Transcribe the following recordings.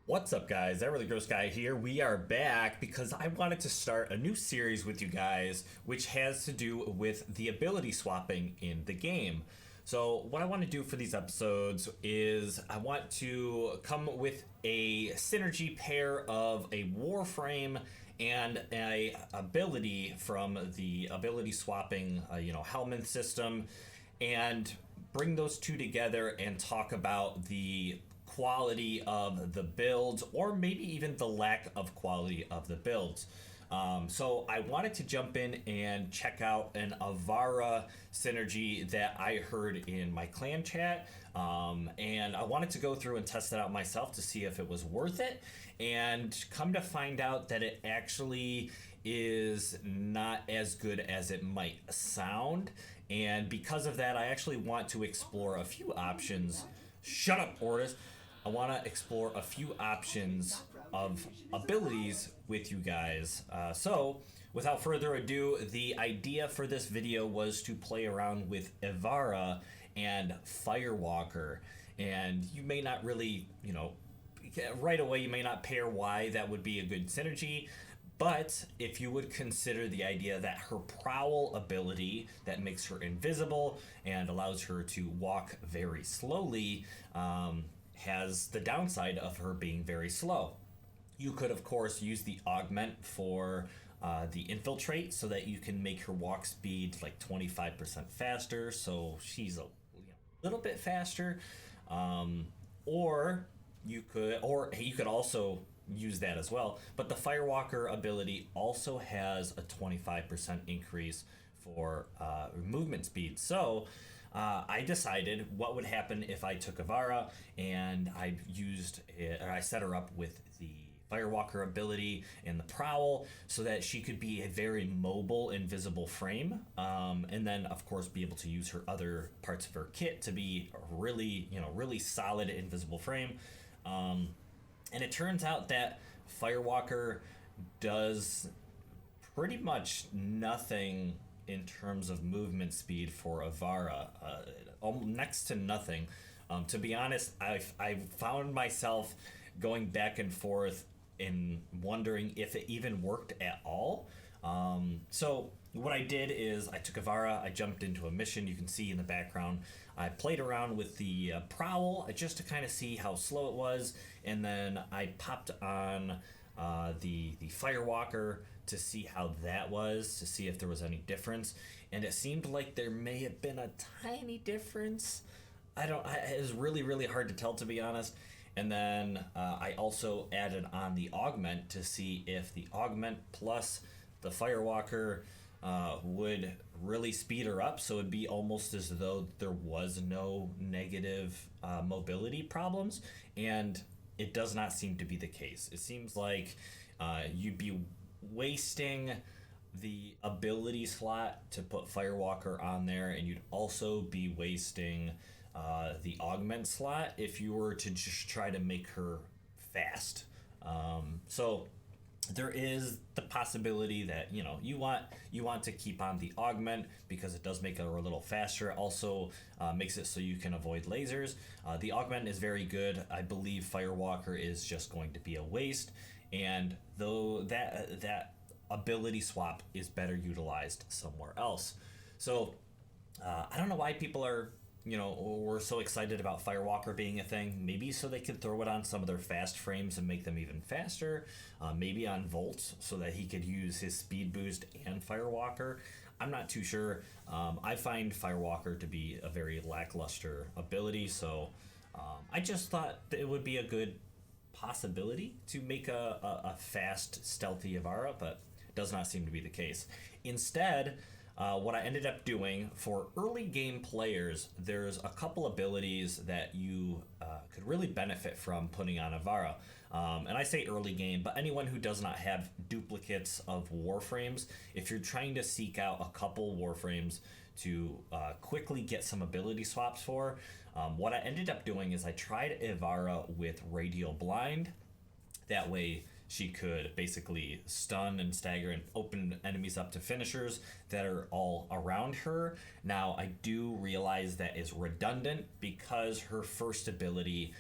What's up, guys? That Really Gross Guy here. We are back because I wanted to start a new series with you guys, which has to do with the ability swapping in the game. So what I want to do for these episodes is I want to come with a synergy pair of a Warframe and a ability from the ability swapping, Helminth system, and bring those two together and talk about the quality of the builds, or maybe even the lack of quality of the builds. So I wanted to jump in and check out an Ivara synergy that I heard in my clan chat, and I wanted to go through and test it out myself to see if it was worth it, and come to find out that it actually is not as good as it might sound. And because of that, I actually want to explore a few options. Shut up, Ortis. I want to explore a few options of abilities with you guys. So, without further ado, the idea for this video was to play around with Ivara and Firewalker. And you may not really, right away, you may not pair why that would be a good synergy. But if you would consider the idea that her prowl ability that makes her invisible and allows her to walk very slowly, has the downside of her being very slow. You could, of course, use the augment for the infiltrate so that you can make her walk speed like 25% faster, so she's a little bit faster. Or you could also use that as well. But the Firewalker ability also has a 25% increase for movement speed. So I decided what would happen if I took Ivara and I set her up with the Firewalker ability and the prowl so that she could be a very mobile, invisible frame, and then of course be able to use her other parts of her kit to be a really solid invisible frame. And it turns out that Firewalker does pretty much nothing in terms of movement speed for Ivara, next to nothing. To be honest, I found myself going back and forth in wondering if it even worked at all. So what I did is I took Ivara, I jumped into a mission. You can see in the background I played around with the prowl just to kind of see how slow it was, and then I popped on the Firewalker to see how that was, to see if there was any difference, and it seemed like there may have been a tiny difference. It was really hard to tell, to be honest. And then I also added on the augment to see if the augment plus the Firewalker would really speed her up, so it'd be almost as though there was no negative mobility problems, and it does not seem to be the case. It seems like you'd be wasting the ability slot to put Firewalker on there, and you'd also be wasting the augment slot if you were to just try to make her fast. So there is the possibility that you want to keep on the augment because it does make her a little faster. It also makes it so you can avoid lasers. The augment is very good. I believe Firewalker is just going to be a waste, and though that ability swap is better utilized somewhere else. So I don't know why people are we're so excited about Firewalker being a thing. Maybe so they could throw it on some of their fast frames and make them even faster. Maybe on Volt so that he could use his speed boost and Firewalker. I'm not too sure. I find Firewalker to be a very lackluster ability, so I just thought that it would be a good possibility to make a fast, stealthy Ivara, but it does not seem to be the case. Instead, what I ended up doing for early game players, there's a couple abilities that you could really benefit from putting on Ivara. And I say early game, but anyone who does not have duplicates of Warframes, if you're trying to seek out a couple Warframes to quickly get some ability swaps for, what I ended up doing is I tried Ivara with Radial Blind. That way she could basically stun and stagger and open enemies up to finishers that are all around her. Now, I do realize that is redundant because her first ability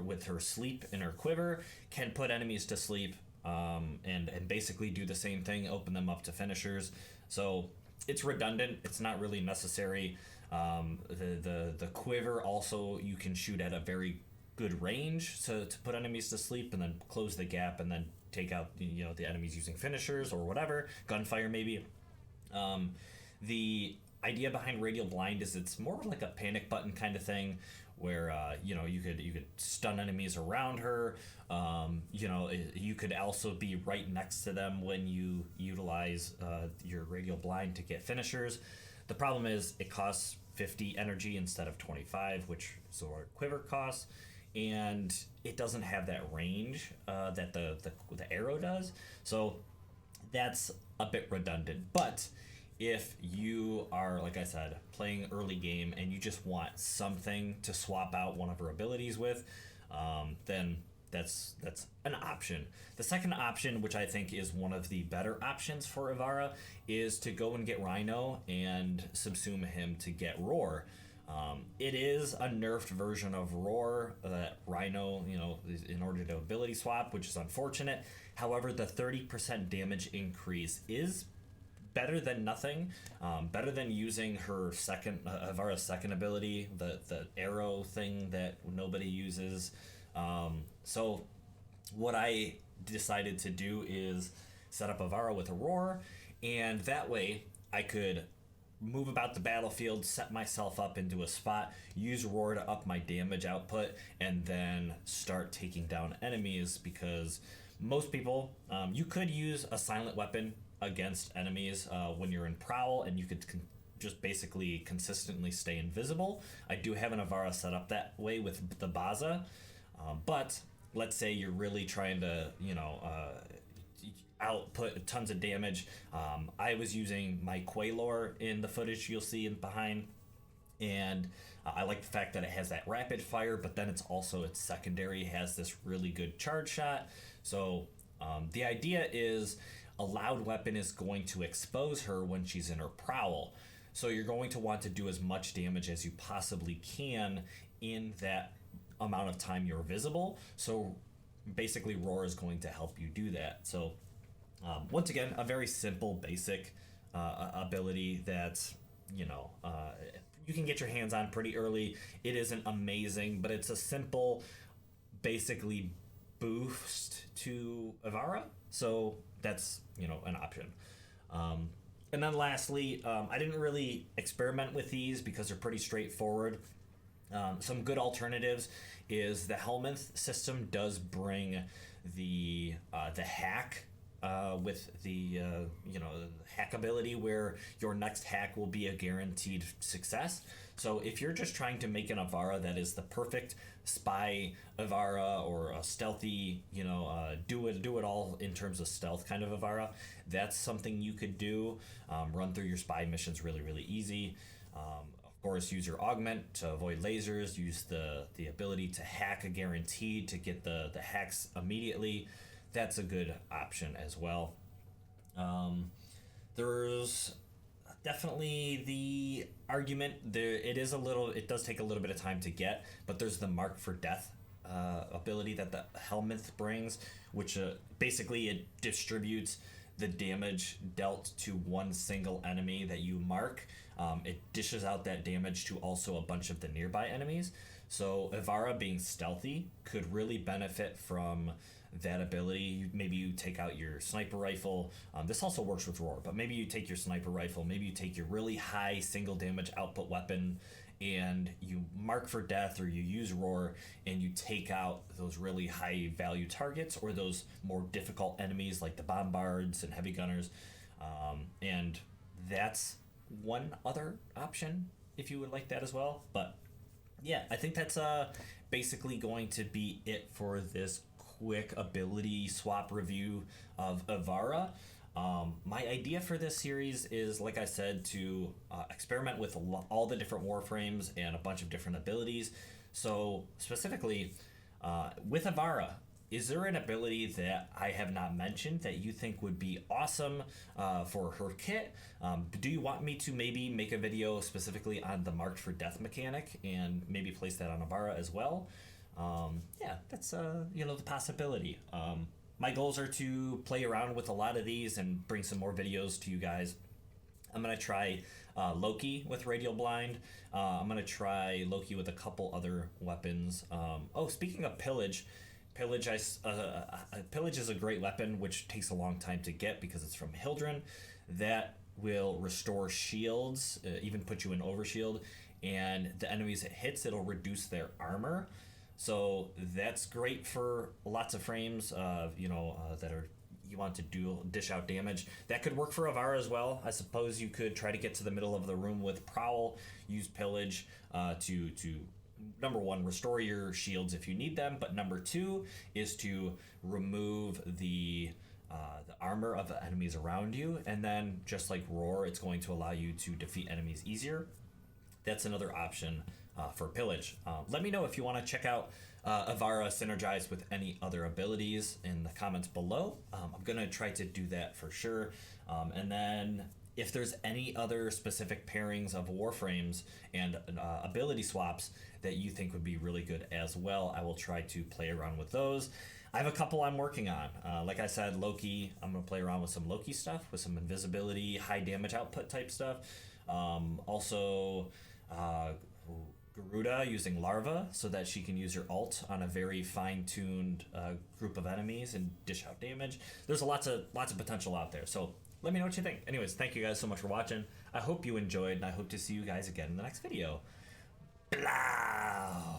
with her sleep and her quiver, can put enemies to sleep, and basically do the same thing, open them up to finishers. So it's redundant. It's not really necessary. The quiver also, you can shoot at a very good range to put enemies to sleep, and then close the gap, and then take out the enemies using finishers or whatever, gunfire maybe. The idea behind Radial Blind is it's more like a panic button kind of thing, where you could stun enemies around her. You could also be right next to them when you utilize your Radial Blind to get finishers. The problem is it costs 50 energy instead of 25, which Zora Quiver costs, and it doesn't have that range that the arrow does. So that's a bit redundant. But if you are, like I said, playing early game and you just want something to swap out one of her abilities with, then that's an option. The second option, which I think is one of the better options for Ivara, is to go and get Rhino and subsume him to get Roar. It is a nerfed version of Roar that Rhino, is in order to ability swap, which is unfortunate. However, the 30% damage increase is better than nothing, better than using her Ivara's second ability, the arrow thing that nobody uses. So what I decided to do is set up Ivara with a Roar, and that way I could move about the battlefield, set myself up into a spot, use Roar to up my damage output, and then start taking down enemies. Because most people, you could use a silent weapon against enemies when you're in Prowl, and you could just basically consistently stay invisible. I do have an Ivara set up that way with the Baza, but let's say you're really trying to output tons of damage. I was using my Quaylor in the footage you'll see in behind, and I like the fact that it has that rapid fire, but then its secondary has this really good charge shot. So the idea is a loud weapon is going to expose her when she's in her Prowl. So you're going to want to do as much damage as you possibly can in that amount of time you're visible. So basically Roar is going to help you do that. So once again, a very simple, basic ability that you can get your hands on pretty early. It isn't amazing, but it's a simple, basically boost to Ivara. So that's an option. And then lastly, I didn't really experiment with these because they're pretty straightforward. Some good alternatives is the Helminth system does bring the hack with the hack ability, where your next hack will be a guaranteed success. So if you're just trying to make an Ivara that is the perfect spy Ivara, or a stealthy, do it all in terms of stealth kind of Ivara, that's something you could do. Run through your spy missions really, really easy. Of course, use your augment to avoid lasers. Use the ability to hack a guaranteed to get the hacks immediately. That's a good option as well. There's definitely the argument there. It does take a little bit of time to get, but there's the Mark for Death ability that the Helminth brings, which basically it distributes the damage dealt to one single enemy that you mark. It dishes out that damage to also a bunch of the nearby enemies. So Ivara, being stealthy, could really benefit from that ability. Maybe you take out your sniper rifle. This also works with Roar, but maybe you take your sniper rifle, maybe you take your really high single damage output weapon, and you mark for death, or you use Roar, and you take out those really high value targets, or those more difficult enemies like the bombards and heavy gunners. And that's one other option if you would like that as well. But yeah, I think that's basically going to be it for this quick ability swap review of Ivara. My idea for this series is, like I said, to experiment with all the different Warframes and a bunch of different abilities. So specifically, with Ivara, is there an ability that I have not mentioned that you think would be awesome for her kit? Do you want me to maybe make a video specifically on the Marked for Death mechanic and maybe place that on Ivara as well? Yeah, that's you know, the possibility. My goals are to play around with a lot of these and bring some more videos to you guys. I'm gonna try Loki with Radial Blind. I'm gonna try Loki with a couple other weapons. Oh, speaking of pillage, pillage is a great weapon which takes a long time to get because it's from Hildren. That will restore shields, even put you in overshield, and the enemies it hits, it'll reduce their armor. So that's great for lots of frames, that are you want to dish out damage. That could work for Ivara as well. I suppose you could try to get to the middle of the room with Prowl, use Pillage to number one, restore your shields if you need them, but number two is to remove the armor of the enemies around you, and then just like Roar, it's going to allow you to defeat enemies easier. That's another option for Pillage. Let me know if you want to check out Ivara synergized with any other abilities in the comments below. I'm going to try to do that for sure. And then if there's any other specific pairings of Warframes and ability swaps that you think would be really good as well, I will try to play around with those. I have a couple I'm working on. Like I said, Loki, I'm going to play around with some Loki stuff, with some invisibility, high damage output type stuff. Also, Garuda using Larva so that she can use her ult on a very fine-tuned group of enemies and dish out damage. There's lots of potential out there. So let me know what you think. Anyways, thank you guys so much for watching. I hope you enjoyed, and I hope to see you guys again in the next video. Blah!